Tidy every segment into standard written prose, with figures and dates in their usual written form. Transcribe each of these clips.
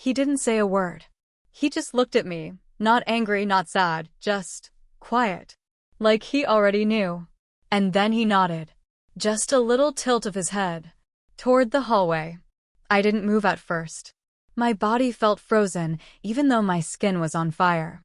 He didn't say a word. He just looked at me, not angry, not sad, just quiet. Like he already knew. And then he nodded. Just a little tilt of his head. Toward the hallway. I didn't move at first. My body felt frozen, even though my skin was on fire.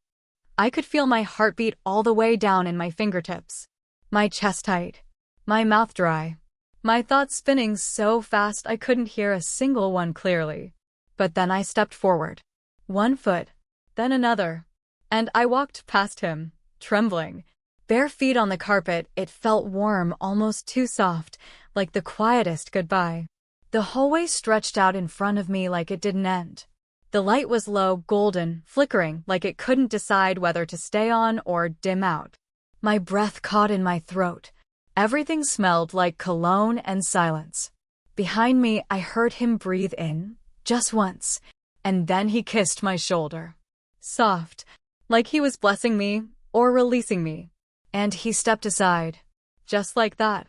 I could feel my heartbeat all the way down in my fingertips. My chest tight. My mouth dry. My thoughts spinning so fast I couldn't hear a single one clearly. But then I stepped forward. One foot, then another. And I walked past him, trembling. Bare feet on the carpet, it felt warm, almost too soft, like the quietest goodbye. The hallway stretched out in front of me like it didn't end. The light was low, golden, flickering, like it couldn't decide whether to stay on or dim out. My breath caught in my throat. Everything smelled like cologne and silence. Behind me, I heard him breathe in, just once, and then he kissed my shoulder. Soft, like he was blessing me or releasing me. And he stepped aside. Just like that.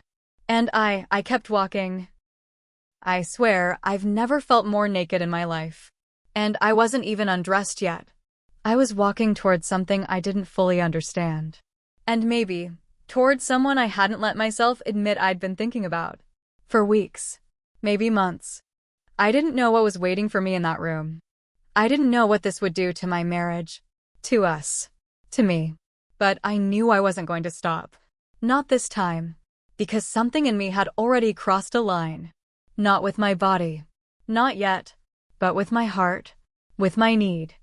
And I kept walking. I swear, I've never felt more naked in my life. And I wasn't even undressed yet. I was walking towards something I didn't fully understand. And maybe, towards someone I hadn't let myself admit I'd been thinking about. For weeks. Maybe months. I didn't know what was waiting for me in that room. I didn't know what this would do to my marriage. To us. To me. But I knew I wasn't going to stop. Not this time. Because something in me had already crossed a line. Not with my body. Not yet. But with my heart. With my need.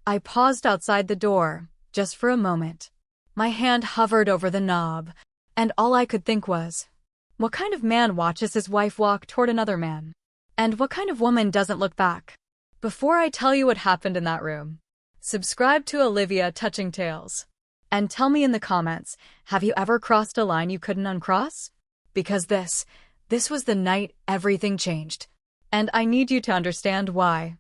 I paused outside the door, just for a moment. My hand hovered over the knob, and all I could think was, what kind of man watches his wife walk toward another man? And what kind of woman doesn't look back? Before I tell you what happened in that room, subscribe to Olivia Touching Tales. And tell me in the comments, have you ever crossed a line you couldn't uncross? Because this was the night everything changed. And I need you to understand why.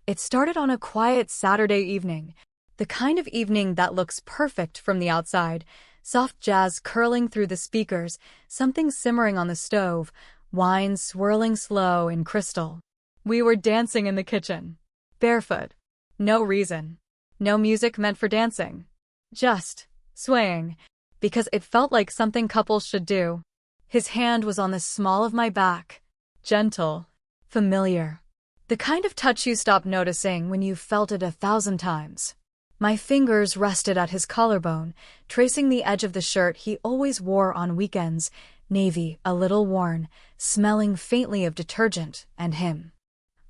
It started on a quiet Saturday evening, the kind of evening that looks perfect from the outside, soft jazz curling through the speakers, something simmering on the stove, wine swirling slow in crystal. We were dancing in the kitchen. Barefoot. No reason. No music meant for dancing. Just swaying, because it felt like something couples should do. His hand was on the small of my back. Gentle. Familiar. The kind of touch you stop noticing when you've felt it 1,000 times. My fingers rested at his collarbone, tracing the edge of the shirt he always wore on weekends, navy, a little worn, smelling faintly of detergent and him.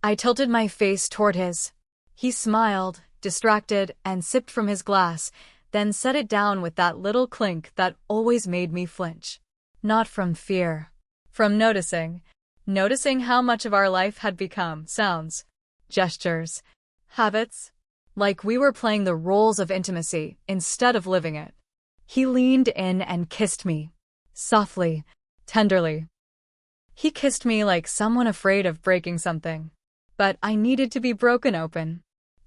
I tilted my face toward his. He smiled, distracted, and sipped from his glass, then set it down with that little clink that always made me flinch. Not from fear. From noticing. Noticing how much of our life had become sounds, gestures, habits. Like we were playing the roles of intimacy instead of living it. He leaned in and kissed me. Softly, tenderly. He kissed me like someone afraid of breaking something. But I needed to be broken open.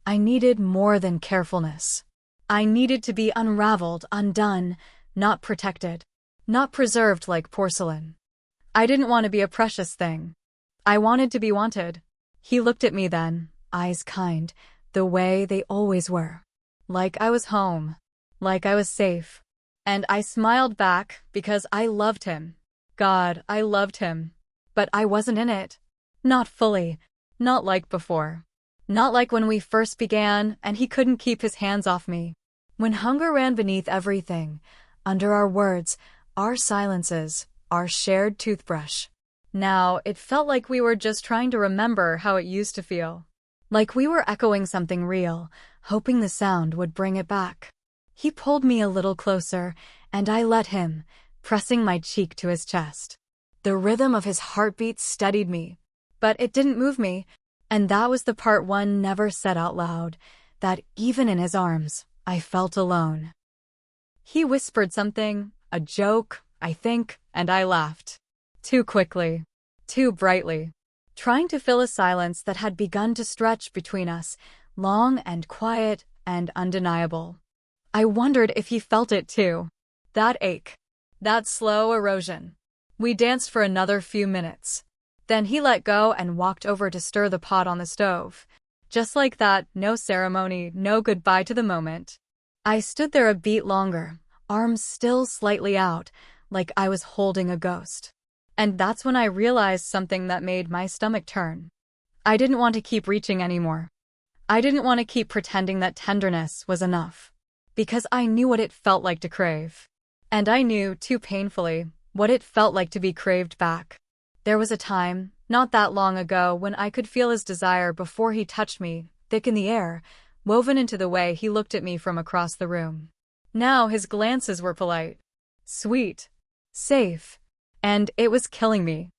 I needed more than carefulness. I needed to be unraveled, undone, not protected. Not preserved like porcelain. I didn't want to be a precious thing. I wanted to be wanted. He looked at me then, eyes kind, the way they always were. Like I was home. Like I was safe. And I smiled back because I loved him. God, I loved him. But I wasn't in it. Not fully. Not like before. Not like when we first began and he couldn't keep his hands off me. When hunger ran beneath everything, under our words, our silences, our shared toothbrush. Now, it felt like we were just trying to remember how it used to feel. Like we were echoing something real, hoping the sound would bring it back. He pulled me a little closer, and I let him, pressing my cheek to his chest. The rhythm of his heartbeat steadied me. But it didn't move me, and that was the part one never said out loud, that even in his arms, I felt alone. He whispered something, a joke, I think, and I laughed. Too quickly. Too brightly. Trying to fill a silence that had begun to stretch between us, long and quiet and undeniable. I wondered if he felt it too. That ache. That slow erosion. We danced for another few minutes. Then he let go and walked over to stir the pot on the stove. Just like that, no ceremony, no goodbye to the moment. I stood there a beat longer, arms still slightly out, like I was holding a ghost. And that's when I realized something that made my stomach turn. I didn't want to keep reaching anymore. I didn't want to keep pretending that tenderness was enough. Because I knew what it felt like to crave. And I knew, too painfully, what it felt like to be craved back. There was a time, not that long ago, when I could feel his desire before he touched me, thick in the air, woven into the way he looked at me from across the room. Now his glances were polite, sweet, safe, and it was killing me.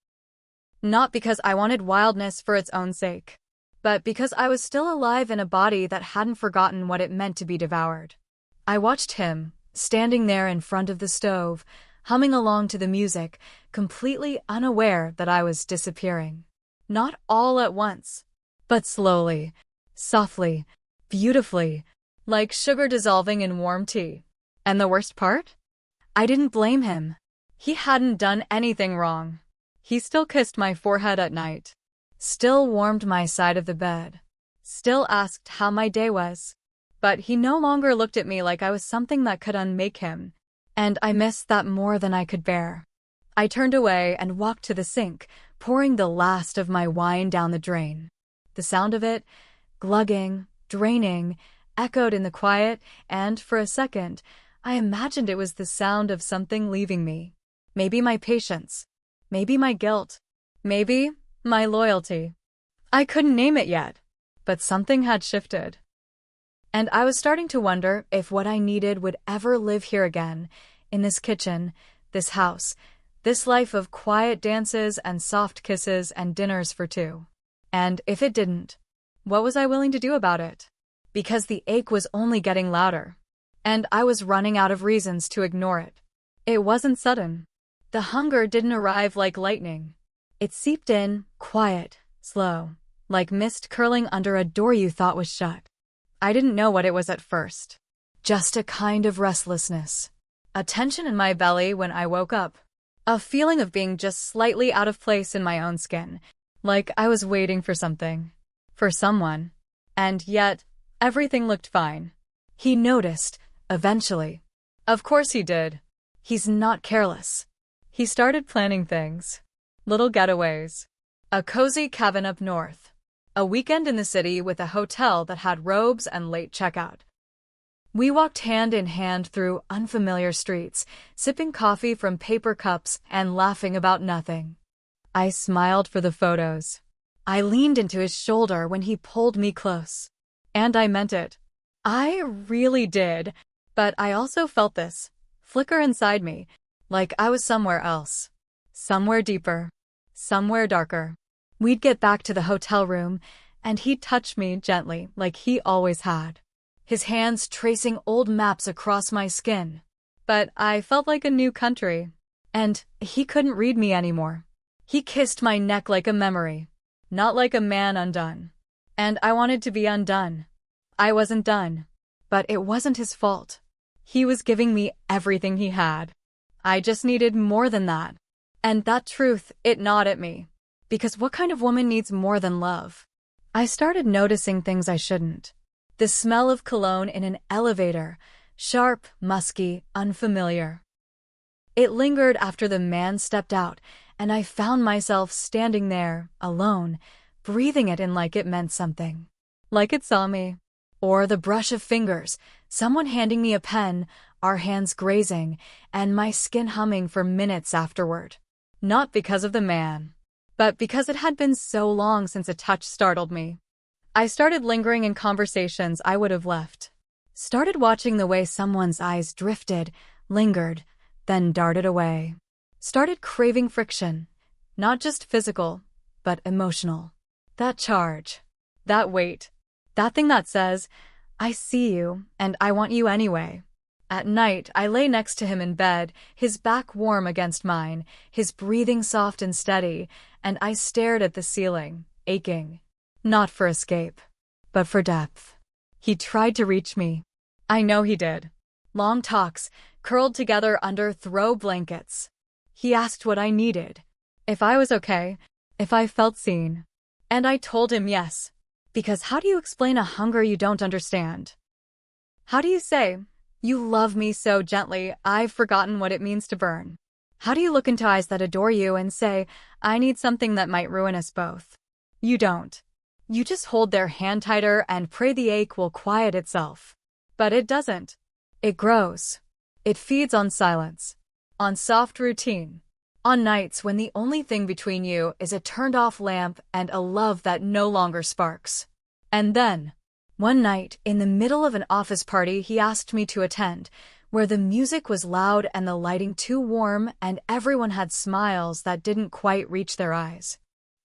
Not because I wanted wildness for its own sake, but because I was still alive in a body that hadn't forgotten what it meant to be devoured. I watched him, standing there in front of the stove, humming along to the music, completely unaware that I was disappearing. Not all at once, but slowly, softly, beautifully, like sugar dissolving in warm tea. And the worst part? I didn't blame him. He hadn't done anything wrong. He still kissed my forehead at night, still warmed my side of the bed, still asked how my day was. But he no longer looked at me like I was something that could unmake him, and I missed that more than I could bear. I turned away and walked to the sink, pouring the last of my wine down the drain. The sound of it, glugging, draining, echoed in the quiet, and for a second, I imagined it was the sound of something leaving me. Maybe my patience. Maybe my guilt. Maybe my loyalty. I couldn't name it yet, but something had shifted. And I was starting to wonder if what I needed would ever live here again, in this kitchen, this house, this life of quiet dances and soft kisses and dinners for two. And if it didn't, what was I willing to do about it? Because the ache was only getting louder, and I was running out of reasons to ignore it. It wasn't sudden. The hunger didn't arrive like lightning. It seeped in, quiet, slow, like mist curling under a door you thought was shut. I didn't know what it was at first. Just a kind of restlessness. A tension in my belly when I woke up. A feeling of being just slightly out of place in my own skin, like I was waiting for something. For someone. And yet, everything looked fine. He noticed, eventually. Of course he did. He's not careless. He started planning things. Little getaways. A cozy cabin up north. A weekend in the city with a hotel that had robes and late checkout. We walked hand in hand through unfamiliar streets, sipping coffee from paper cups and laughing about nothing. I smiled for the photos. I leaned into his shoulder when he pulled me close. And I meant it. I really did. But I also felt this flicker inside me, like I was somewhere else. Somewhere deeper. Somewhere darker. We'd get back to the hotel room, and he'd touch me gently, like he always had. His hands tracing old maps across my skin. But I felt like a new country. And he couldn't read me anymore. He kissed my neck like a memory. Not like a man undone. And I wanted to be undone. I wasn't done. But it wasn't his fault. He was giving me everything he had. I just needed more than that. And that truth, it gnawed at me. Because what kind of woman needs more than love? I started noticing things I shouldn't. The smell of cologne in an elevator, sharp, musky, unfamiliar. It lingered after the man stepped out, and I found myself standing there, alone, breathing it in like it meant something. Like it saw me. Or the brush of fingers, someone handing me a pen, our hands grazing, and my skin humming for minutes afterward. Not because of the man, but because it had been so long since a touch startled me. I started lingering in conversations I would have left. Started watching the way someone's eyes drifted, lingered, then darted away. Started craving friction, not just physical, but emotional. That charge, that weight, that thing that says, I see you, and I want you anyway. At night, I lay next to him in bed, his back warm against mine, his breathing soft and steady, and I stared at the ceiling, aching. Not for escape, but for depth. He tried to reach me. I know he did. Long talks, curled together under throw blankets. He asked what I needed. If I was okay, if I felt seen. And I told him yes. Because how do you explain a hunger you don't understand? How do you say, "You love me so gently, I've forgotten what it means to burn"? How do you look into eyes that adore you and say, "I need something that might ruin us both"? You don't. You just hold their hand tighter and pray the ache will quiet itself. But it doesn't. It grows. It feeds on silence, on soft routine, on nights when the only thing between you is a turned-off lamp and a love that no longer sparks. And then, one night, in the middle of an office party he asked me to attend, where the music was loud and the lighting too warm and everyone had smiles that didn't quite reach their eyes.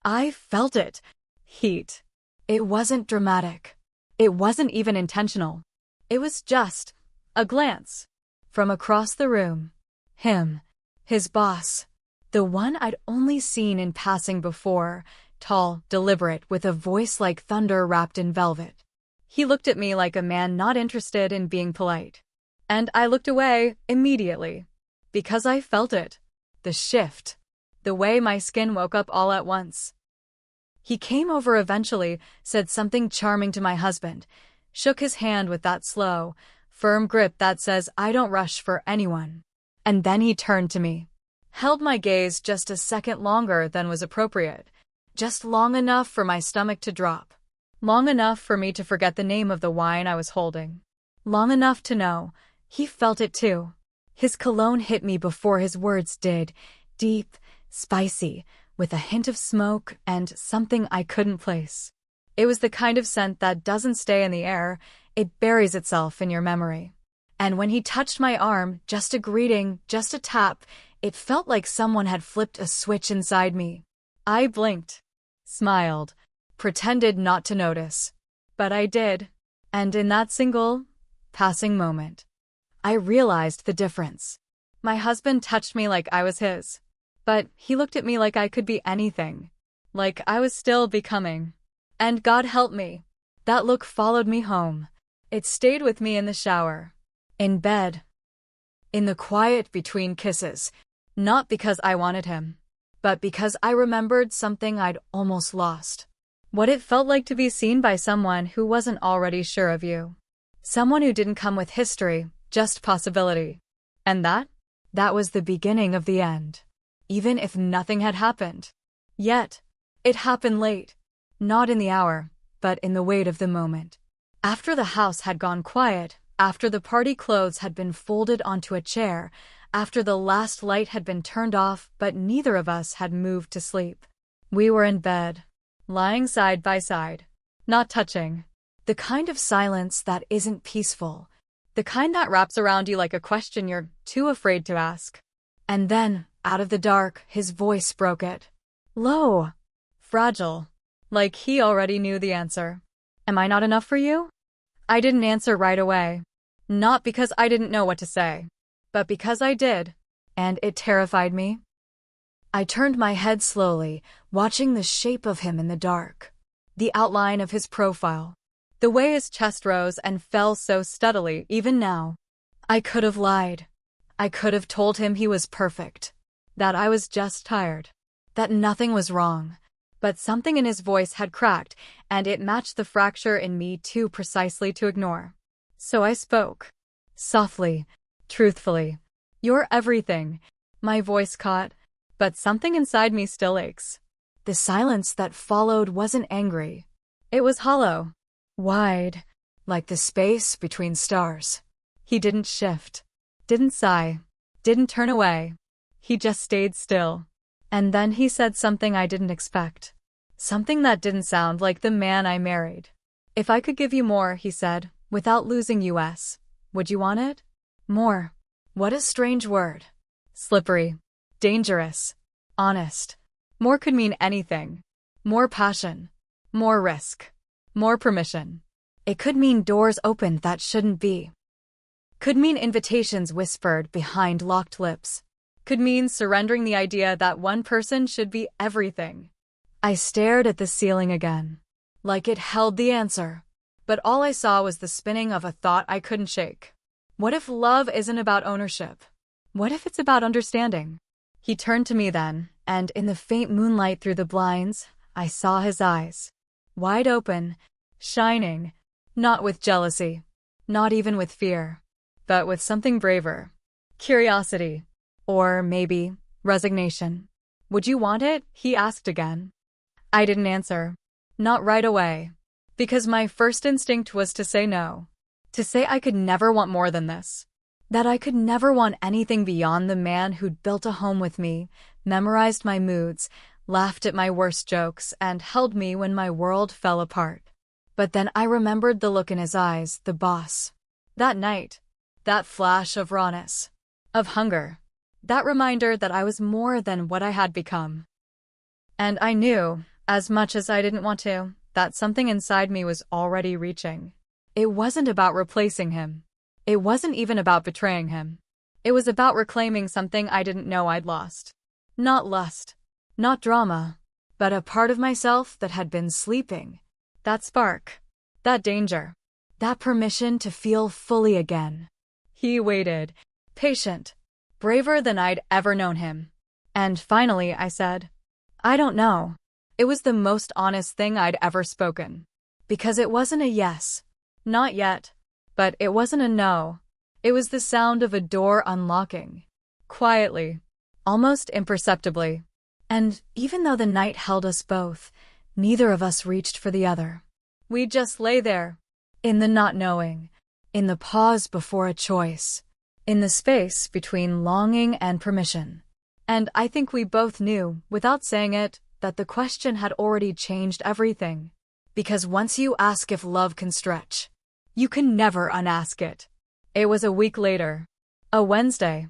I felt it. Heat. It wasn't dramatic. It wasn't even intentional. It was just a glance. From across the room. Him. His boss. The one I'd only seen in passing before. Tall, deliberate, with a voice like thunder wrapped in velvet. He looked at me like a man not interested in being polite. And I looked away immediately. Because I felt it. The shift. The way my skin woke up all at once. He came over eventually, said something charming to my husband, shook his hand with that slow, firm grip that says I don't rush for anyone. And then he turned to me. Held my gaze just a second longer than was appropriate. Just long enough for my stomach to drop. Long enough for me to forget the name of the wine I was holding. Long enough to know he felt it too. His cologne hit me before his words did. Deep, spicy, with a hint of smoke and something I couldn't place. It was the kind of scent that doesn't stay in the air, it buries itself in your memory. And when he touched my arm, just a greeting, just a tap, it felt like someone had flipped a switch inside me. I blinked, smiled, pretended not to notice. But I did. And in that single, passing moment, I realized the difference. My husband touched me like I was his. But he looked at me like I could be anything. Like I was still becoming. And God help me. That look followed me home. It stayed with me in the shower. In bed. In the quiet between kisses. Not because I wanted him. But because I remembered something I'd almost lost. What it felt like to be seen by someone who wasn't already sure of you. Someone who didn't come with history, just possibility. And that was the beginning of the end. Even if nothing had happened. Yet, it happened late. Not in the hour, but in the weight of the moment. After the house had gone quiet, after the party clothes had been folded onto a chair, after the last light had been turned off but neither of us had moved to sleep. We were in bed, lying side by side, not touching. The kind of silence that isn't peaceful. The kind that wraps around you like a question you're too afraid to ask. And then, out of the dark, his voice broke it. Low. Fragile. Like he already knew the answer. Am I not enough for you? I didn't answer right away. Not because I didn't know what to say, but because I did, and it terrified me. I turned my head slowly, watching the shape of him in the dark. The outline of his profile. The way his chest rose and fell so steadily even now. I could have lied. I could have told him he was perfect. That I was just tired. That nothing was wrong. But something in his voice had cracked, and it matched the fracture in me too precisely to ignore. So I spoke. Softly, truthfully. You're everything. My voice caught, but something inside me still aches. The silence that followed wasn't angry. It was hollow. Wide. Like the space between stars. He didn't shift. Didn't sigh. Didn't turn away. He just stayed still. And then he said something I didn't expect. Something that didn't sound like the man I married. If I could give you more, he said, without losing US, would you want it? More. What a strange word. Slippery. Dangerous. Honest. More could mean anything. More passion. More risk. More permission. It could mean doors opened that shouldn't be. Could mean invitations whispered behind locked lips. Could mean surrendering the idea that one person should be everything. I stared at the ceiling again, like it held the answer. But all I saw was the spinning of a thought I couldn't shake. What if love isn't about ownership? What if it's about understanding? He turned to me then, and in the faint moonlight through the blinds, I saw his eyes. Wide open, shining. Not with jealousy. Not even with fear. But with something braver. Curiosity. Or maybe resignation. Would you want it? He asked again. I didn't answer. Not right away. Because my first instinct was to say no. To say I could never want more than this. That I could never want anything beyond the man who'd built a home with me, memorized my moods, laughed at my worst jokes, and held me when my world fell apart. But then I remembered the look in his eyes, the boss. That night. That flash of rawness. Of hunger. That reminder that I was more than what I had become. And I knew, as much as I didn't want to, that something inside me was already reaching. It wasn't about replacing him. It wasn't even about betraying him. It was about reclaiming something I didn't know I'd lost. Not lust. Not drama. But a part of myself that had been sleeping. That spark. That danger. That permission to feel fully again. He waited. Patient. Braver than I'd ever known him. And finally I said, I don't know. It was the most honest thing I'd ever spoken. Because it wasn't a yes. Not yet. But it wasn't a no. It was the sound of a door unlocking. Quietly. Almost imperceptibly. And even though the night held us both, neither of us reached for the other. We just lay there. In the not knowing. In the pause before a choice. In the space between longing and permission. And I think we both knew, without saying it, that the question had already changed everything. Because once you ask if love can stretch, you can never unask it. It was a week later. A Wednesday.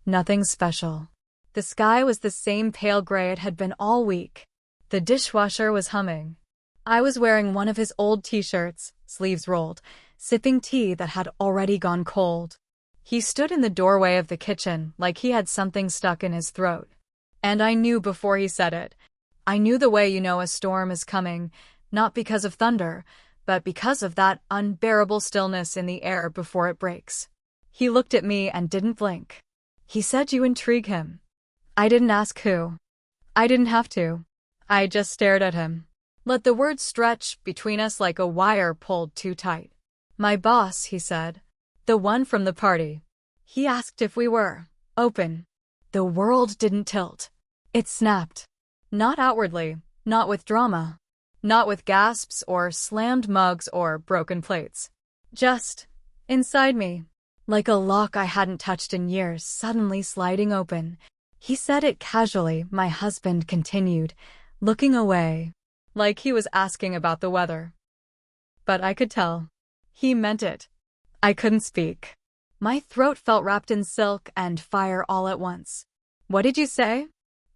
Nothing special. The sky was the same pale gray it had been all week. The dishwasher was humming. I was wearing one of his old t-shirts, sleeves rolled, sipping tea that had already gone cold. He stood in the doorway of the kitchen like he had something stuck in his throat. And I knew before he said it. I knew the way you know a storm is coming, not because of thunder, but because of that unbearable stillness in the air before it breaks. He looked at me and didn't blink. He said you intrigue him. I didn't ask who. I didn't have to. I just stared at him. Let the words stretch between us like a wire pulled too tight. My boss, he said. The one from the party. He asked if we were open. The world didn't tilt. It snapped. Not outwardly, not with drama. Not with gasps or slammed mugs or broken plates. Just inside me. Like a lock I hadn't touched in years suddenly sliding open. He said it casually, my husband continued, looking away. Like he was asking about the weather. But I could tell. He meant it. I couldn't speak. My throat felt wrapped in silk and fire all at once. What did you say?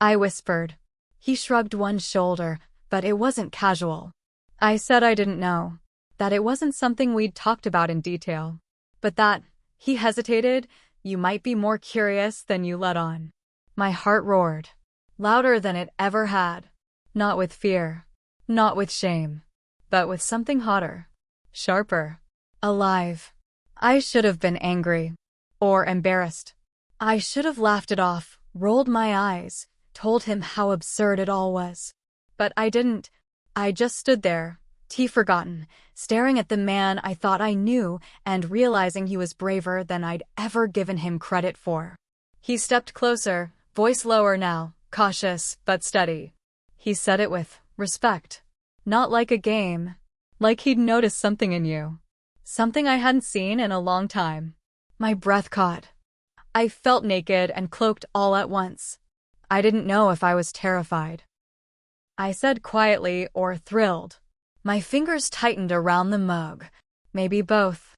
I whispered. He shrugged one shoulder, but it wasn't casual. I said I didn't know. That it wasn't something we'd talked about in detail. But that, he hesitated, you might be more curious than you let on. My heart roared. Louder than it ever had. Not with fear. Not with shame. But with something hotter. Sharper. Alive. I should have been angry. Or embarrassed. I should have laughed it off, rolled my eyes, told him how absurd it all was. But I didn't. I just stood there, tea forgotten, staring at the man I thought I knew and realizing he was braver than I'd ever given him credit for. He stepped closer, voice lower now, cautious but steady. He said it with respect. Not like a game. Like he'd noticed something in you. Something I hadn't seen in a long time. My breath caught. I felt naked and cloaked all at once. I didn't know if I was terrified. I said quietly or thrilled. My fingers tightened around the mug. Maybe both.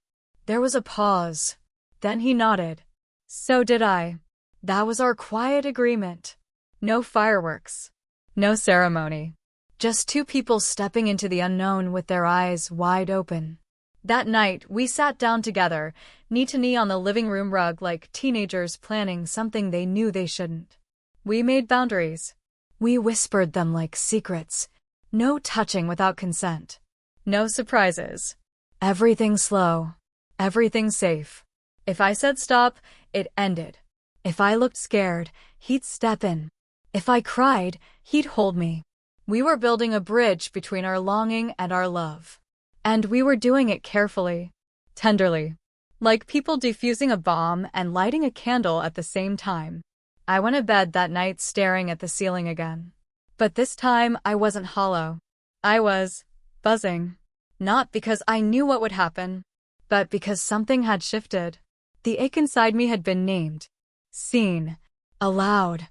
There was a pause. Then he nodded. So did I. That was our quiet agreement. No fireworks. No ceremony. Just two people stepping into the unknown with their eyes wide open. That night, we sat down together, knee to knee on the living room rug like teenagers planning something they knew they shouldn't. We made boundaries. We whispered them like secrets. No touching without consent. No surprises. Everything slow. Everything safe. If I said stop, it ended. If I looked scared, he'd step in. If I cried, he'd hold me. We were building a bridge between our longing and our love. And we were doing it carefully, tenderly, like people defusing a bomb and lighting a candle at the same time. I went to bed that night staring at the ceiling again. But this time I wasn't hollow. I was buzzing. Not because I knew what would happen, but because something had shifted. The ache inside me had been named, seen, aloud.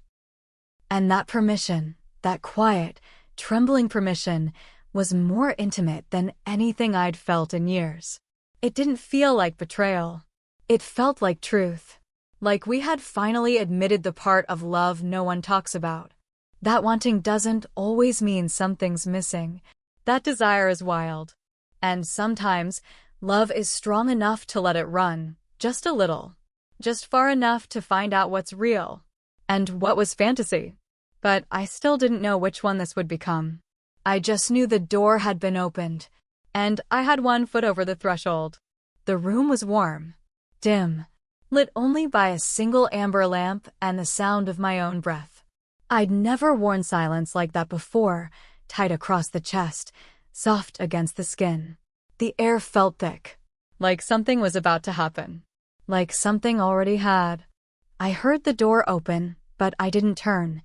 And that permission, that quiet, trembling permission, was more intimate than anything I'd felt in years. It didn't feel like betrayal. It felt like truth. Like we had finally admitted the part of love no one talks about. That wanting doesn't always mean something's missing. That desire is wild. And sometimes, love is strong enough to let it run, just a little. Just far enough to find out what's real. And what was fantasy. But I still didn't know which one this would become. I just knew the door had been opened, and I had one foot over the threshold. The room was warm, dim, lit only by a single amber lamp and the sound of my own breath. I'd never worn silence like that before, tight across the chest, soft against the skin. The air felt thick, like something was about to happen, like something already had. I heard the door open, but I didn't turn.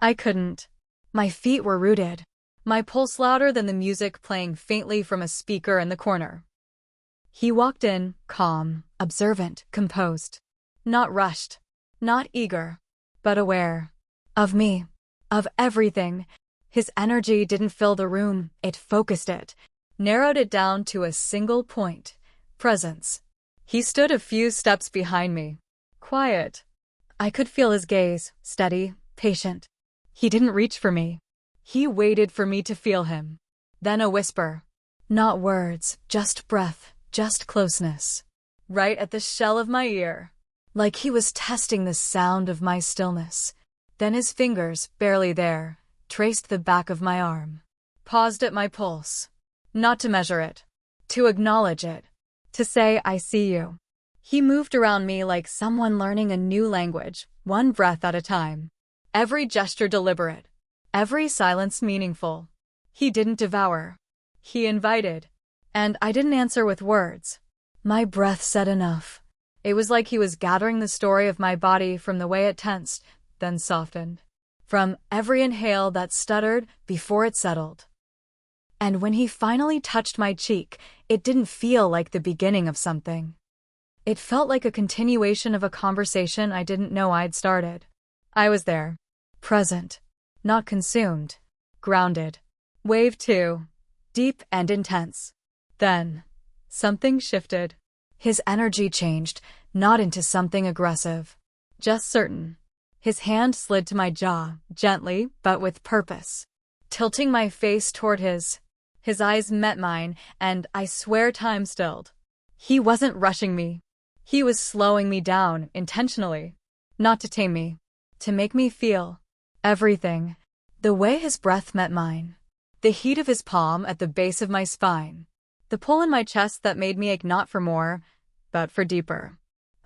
I couldn't. My feet were rooted, my pulse louder than the music playing faintly from a speaker in the corner. He walked in, calm, observant, composed. Not rushed, not eager, but aware. Of me, of everything. His energy didn't fill the room, it focused it, narrowed it down to a single point, presence. He stood a few steps behind me, quiet. I could feel his gaze, steady, patient. He didn't reach for me. He waited for me to feel him. Then a whisper. Not words, just breath, just closeness. Right at the shell of my ear. Like he was testing the sound of my stillness. Then his fingers, barely there, traced the back of my arm. Paused at my pulse. Not to measure it. To acknowledge it. To say, I see you. He moved around me like someone learning a new language, one breath at a time. Every gesture deliberate. Every silence meaningful. He didn't devour. He invited. And I didn't answer with words. My breath said enough. It was like he was gathering the story of my body from the way it tensed, then softened. From every inhale that stuttered before it settled. And when he finally touched my cheek, it didn't feel like the beginning of something. It felt like a continuation of a conversation I didn't know I'd started. I was there. Present. Not consumed. Grounded. Wave 2. Deep and intense. Then, something shifted. His energy changed, not into something aggressive. Just certain. His hand slid to my jaw, gently, but with purpose. Tilting my face toward his. His eyes met mine, and I swear time stilled. He wasn't rushing me. He was slowing me down, intentionally. Not to tame me. To make me feel. Everything. The way his breath met mine. The heat of his palm at the base of my spine. The pull in my chest that made me ache not for more, but for deeper.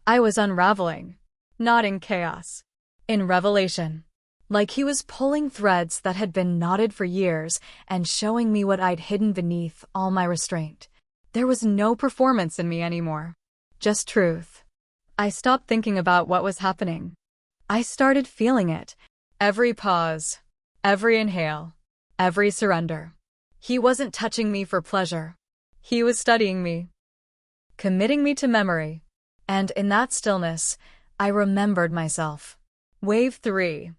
I was unraveling. Not in chaos. In revelation. Like he was pulling threads that had been knotted for years and showing me what I'd hidden beneath all my restraint. There was no performance in me anymore. Just truth. I stopped thinking about what was happening. I started feeling it. Every pause. Every inhale. Every surrender. He wasn't touching me for pleasure. He was studying me. Committing me to memory. And in that stillness, I remembered myself. Wave 3.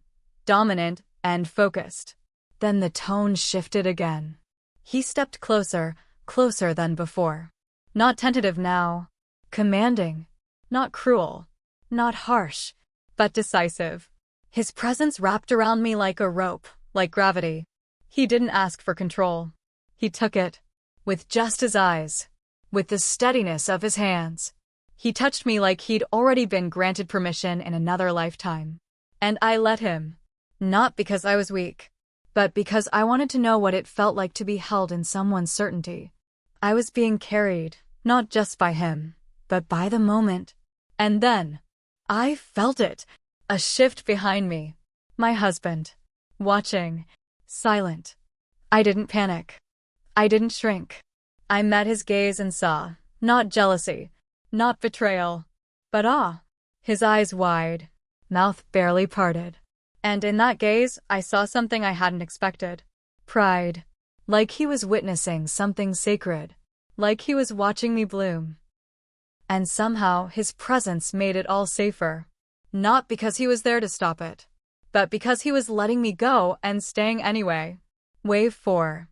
Dominant and focused. Then the tone shifted again. He stepped closer, closer than before. Not tentative now. Commanding. Not cruel. Not harsh. But decisive. His presence wrapped around me like a rope, like gravity. He didn't ask for control. He took it. With just his eyes. With the steadiness of his hands. He touched me like he'd already been granted permission in another lifetime. And I let him. Not because I was weak, but because I wanted to know what it felt like to be held in someone's certainty. I was being carried, not just by him, but by the moment. And then, I felt it. A shift behind me. My husband. Watching. Silent. I didn't panic. I didn't shrink. I met his gaze and saw, not jealousy, not betrayal, but awe. His eyes wide, mouth barely parted. And in that gaze, I saw something I hadn't expected. Pride. Like he was witnessing something sacred. Like he was watching me bloom. And somehow, his presence made it all safer. Not because he was there to stop it, but because he was letting me go and staying anyway. Wave 4.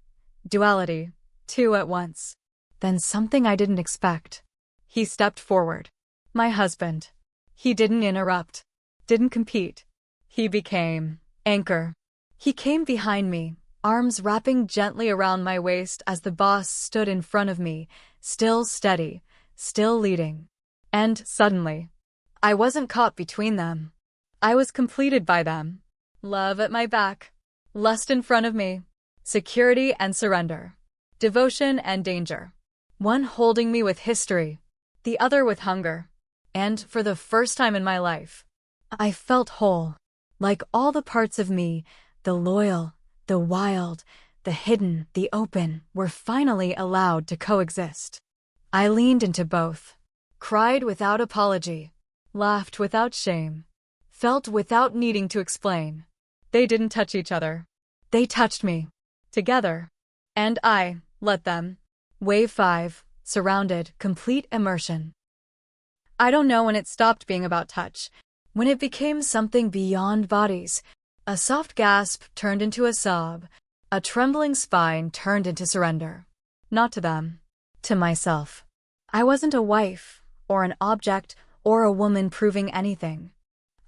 Duality. 2 at once. Then something I didn't expect. He stepped forward. My husband. He didn't interrupt. Didn't compete. He became anchor. He came behind me, arms wrapping gently around my waist as the boss stood in front of me, still steady, still leading. And suddenly, I wasn't caught between them. I was completed by them. Love at my back. Lust in front of me. Security and surrender. Devotion and danger. One holding me with history, the other with hunger. And for the first time in my life, I felt whole. Like all the parts of me, the loyal, the wild, the hidden, the open, were finally allowed to coexist. I leaned into both. Cried without apology. Laughed without shame. Felt without needing to explain. They didn't touch each other. They touched me. Together. And I let them. Wave 5. Surrounded, complete immersion. I don't know when it stopped being about touch. When it became something beyond bodies. A soft gasp turned into a sob. A trembling spine turned into surrender. Not to them. To myself. I wasn't a wife, or an object, or a woman proving anything.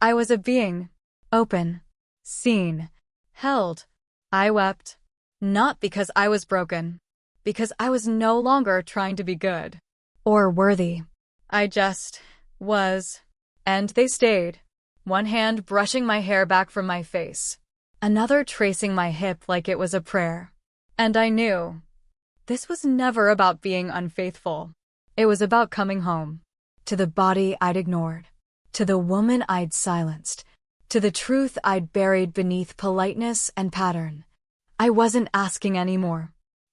I was a being. Open. Seen. Held. I wept. Not because I was broken. Because I was no longer trying to be good. Or worthy. I just was. And they stayed. One hand brushing my hair back from my face. Another tracing my hip like it was a prayer. And I knew. This was never about being unfaithful. It was about coming home. To the body I'd ignored. To the woman I'd silenced. To the truth I'd buried beneath politeness and pattern. I wasn't asking anymore.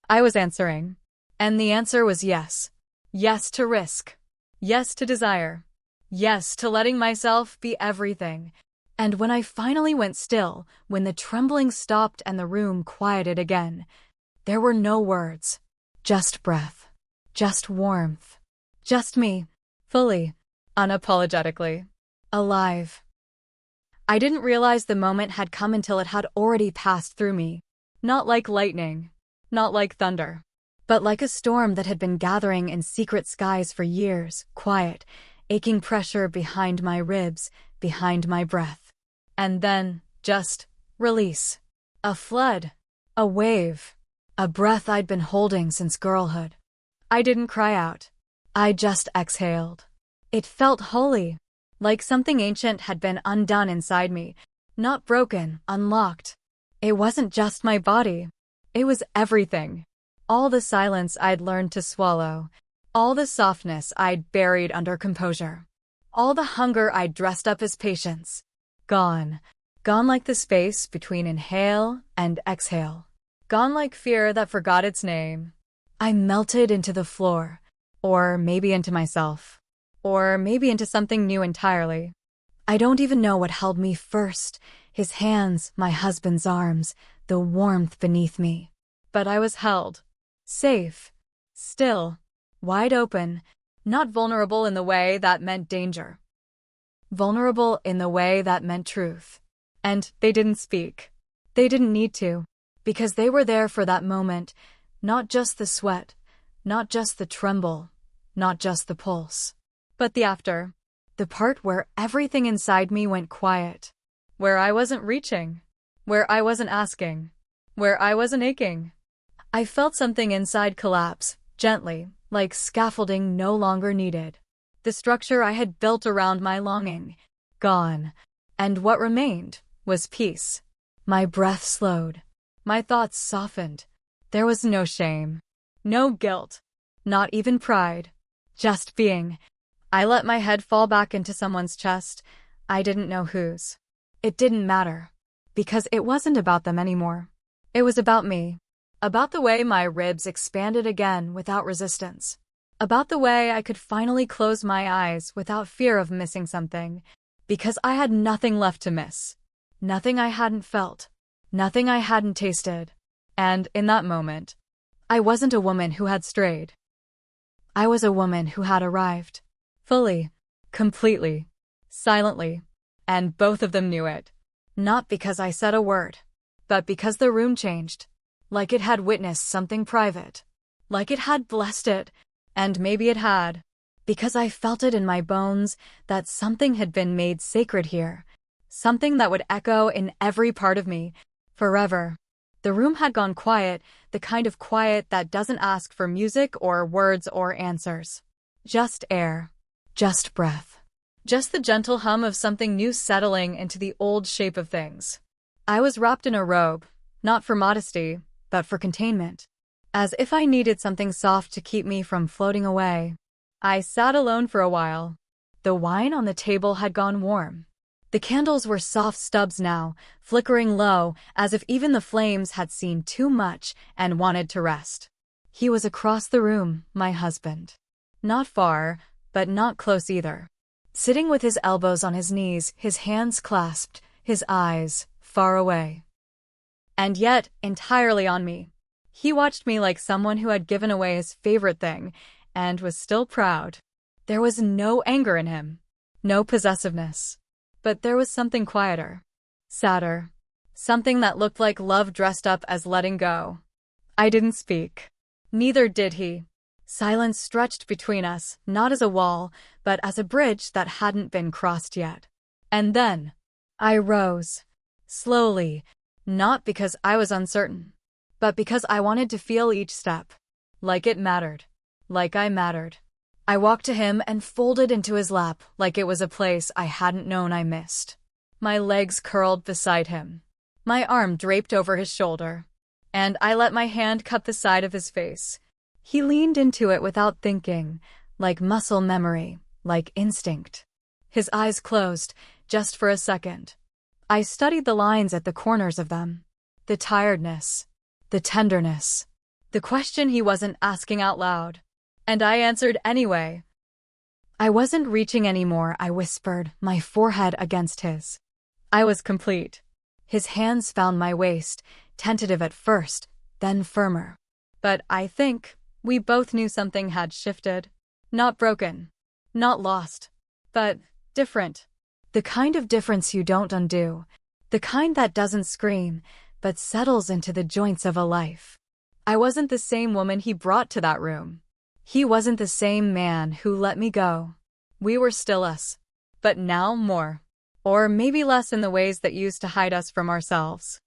I was answering. And the answer was yes. Yes to risk. Yes to desire. Yes to letting myself be everything. And when I finally went still, when the trembling stopped and the room quieted again, there were no words. Just breath. Just warmth. Just me. Fully. Unapologetically. Alive. I didn't realize the moment had come until it had already passed through me. Not like lightning. Not like thunder. But like a storm that had been gathering in secret skies for years, quiet, aching pressure behind my ribs, behind my breath. And then, just, release. A flood. A wave. A breath I'd been holding since girlhood. I didn't cry out. I just exhaled. It felt holy. Like something ancient had been undone inside me. Not broken, unlocked. It wasn't just my body. It was everything. All the silence I'd learned to swallow. All the softness I'd buried under composure. All the hunger I'd dressed up as patience. Gone. Gone like the space between inhale and exhale. Gone like fear that forgot its name. I melted into the floor. Or maybe into myself. Or maybe into something new entirely. I don't even know what held me first. His hands, my husband's arms, the warmth beneath me. But I was held. Safe. Still. Wide open. Not vulnerable in the way that meant danger. Vulnerable in the way that meant truth. And they didn't speak. They didn't need to. Because they were there for that moment. Not just the sweat. Not just the tremble. Not just the pulse. But the after. The part where everything inside me went quiet. Where I wasn't reaching. Where I wasn't asking. Where I wasn't aching. I felt something inside collapse, gently, like scaffolding no longer needed. The structure I had built around my longing. Gone. And what remained was peace. My breath slowed. My thoughts softened. There was no shame. No guilt. Not even pride. Just being. I let my head fall back into someone's chest. I didn't know whose. It didn't matter. Because it wasn't about them anymore. It was about me. About the way my ribs expanded again without resistance. About the way I could finally close my eyes without fear of missing something, because I had nothing left to miss. Nothing I hadn't felt. Nothing I hadn't tasted. And in that moment, I wasn't a woman who had strayed. I was a woman who had arrived. Fully, completely, silently, and both of them knew it. Not because I said a word, but because the room changed. Like it had witnessed something private. Like it had blessed it, and maybe it had. Because I felt it in my bones that something had been made sacred here. Something that would echo in every part of me, forever. The room had gone quiet, the kind of quiet that doesn't ask for music or words or answers. Just air. Just breath. Just the gentle hum of something new settling into the old shape of things. I was wrapped in a robe, not for modesty, but for containment. As if I needed something soft to keep me from floating away. I sat alone for a while. The wine on the table had gone warm. The candles were soft stubs now, flickering low, as if even the flames had seen too much and wanted to rest. He was across the room, my husband. Not far, but not close either. Sitting with his elbows on his knees, his hands clasped, his eyes far away. And yet, entirely on me. He watched me like someone who had given away his favorite thing, and was still proud. There was no anger in him. No possessiveness. But there was something quieter. Sadder. Something that looked like love dressed up as letting go. I didn't speak. Neither did he. Silence stretched between us, not as a wall, but as a bridge that hadn't been crossed yet. And then, I rose. Slowly. Not because I was uncertain, but because I wanted to feel each step. Like it mattered. Like I mattered. I walked to him and folded into his lap like it was a place I hadn't known I missed. My legs curled beside him. My arm draped over his shoulder. And I let my hand cup the side of his face. He leaned into it without thinking, like muscle memory, like instinct. His eyes closed, just for a second. I studied the lines at the corners of them. The tiredness. The tenderness. The question he wasn't asking out loud. And I answered anyway. I wasn't reaching anymore, I whispered, my forehead against his. I was complete. His hands found my waist, tentative at first, then firmer. But I think we both knew something had shifted. Not broken. Not lost. But different. The kind of difference you don't undo. The kind that doesn't scream, but settles into the joints of a life. I wasn't the same woman he brought to that room. He wasn't the same man who let me go. We were still us. But now more. Or maybe less in the ways that used to hide us from ourselves.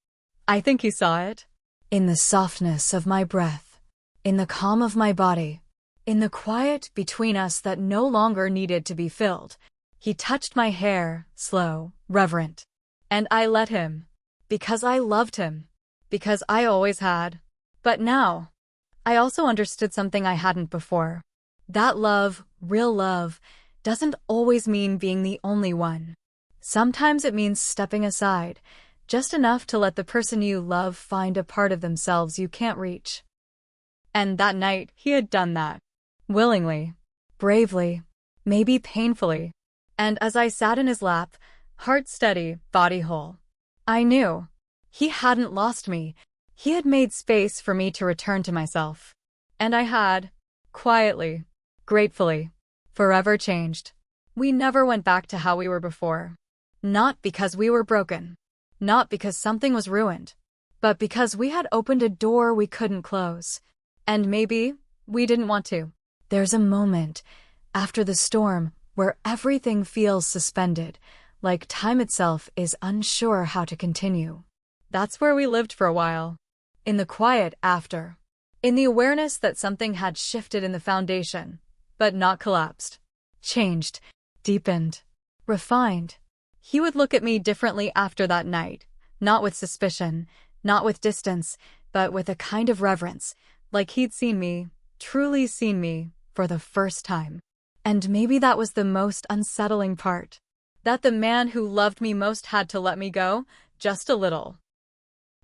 I think he saw it. In the softness of my breath. In the calm of my body. In the quiet between us that no longer needed to be filled. He touched my hair, slow, reverent. And I let him. Because I loved him. Because I always had. But now, I also understood something I hadn't before. That love, real love, doesn't always mean being the only one. Sometimes it means stepping aside, just enough to let the person you love find a part of themselves you can't reach. And that night, he had done that. Willingly. Bravely. Maybe painfully. And as I sat in his lap, heart steady, body whole, I knew. He hadn't lost me. He had made space for me to return to myself. And I had, quietly, gratefully, forever changed. We never went back to how we were before. Not because we were broken. Not because something was ruined. But because we had opened a door we couldn't close. And maybe we didn't want to. There's a moment, after the storm, where everything feels suspended, like time itself is unsure how to continue. That's where we lived for a while. In the quiet after. In the awareness that something had shifted in the foundation, but not collapsed. Changed. Deepened. Refined. He would look at me differently after that night. Not with suspicion, not with distance, but with a kind of reverence, like he'd seen me, truly seen me, for the first time. And maybe that was the most unsettling part. That the man who loved me most had to let me go, just a little.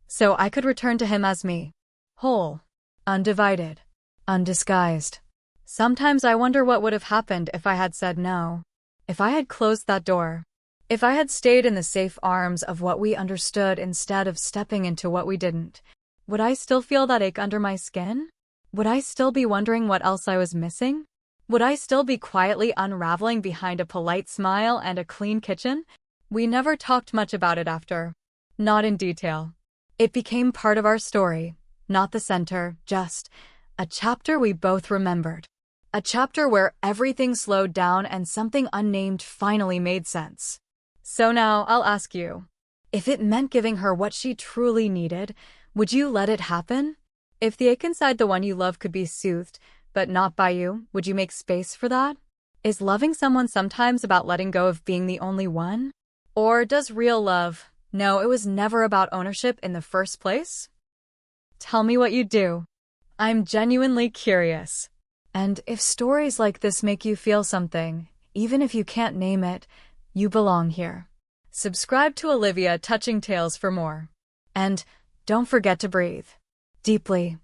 So I could return to him as me. Whole. Undivided. Undisguised. Sometimes I wonder what would have happened if I had said no. If I had closed that door. If I had stayed in the safe arms of what we understood instead of stepping into what we didn't. Would I still feel that ache under my skin? Would I still be wondering what else I was missing? Would I still be quietly unraveling behind a polite smile and a clean kitchen? We never talked much about it after. Not in detail. It became part of our story, not the center, just a chapter we both remembered. A chapter where everything slowed down and something unnamed finally made sense. So now I'll ask you, if it meant giving her what she truly needed, would you let it happen? If the ache inside the one you love could be soothed, but not by you, would you make space for that? Is loving someone sometimes about letting go of being the only one? Or does real love know it was never about ownership in the first place? Tell me what you do. I'm genuinely curious. And if stories like this make you feel something, even if you can't name it, you belong here. Subscribe to Olivia Touching Tales for more. And don't forget to breathe deeply.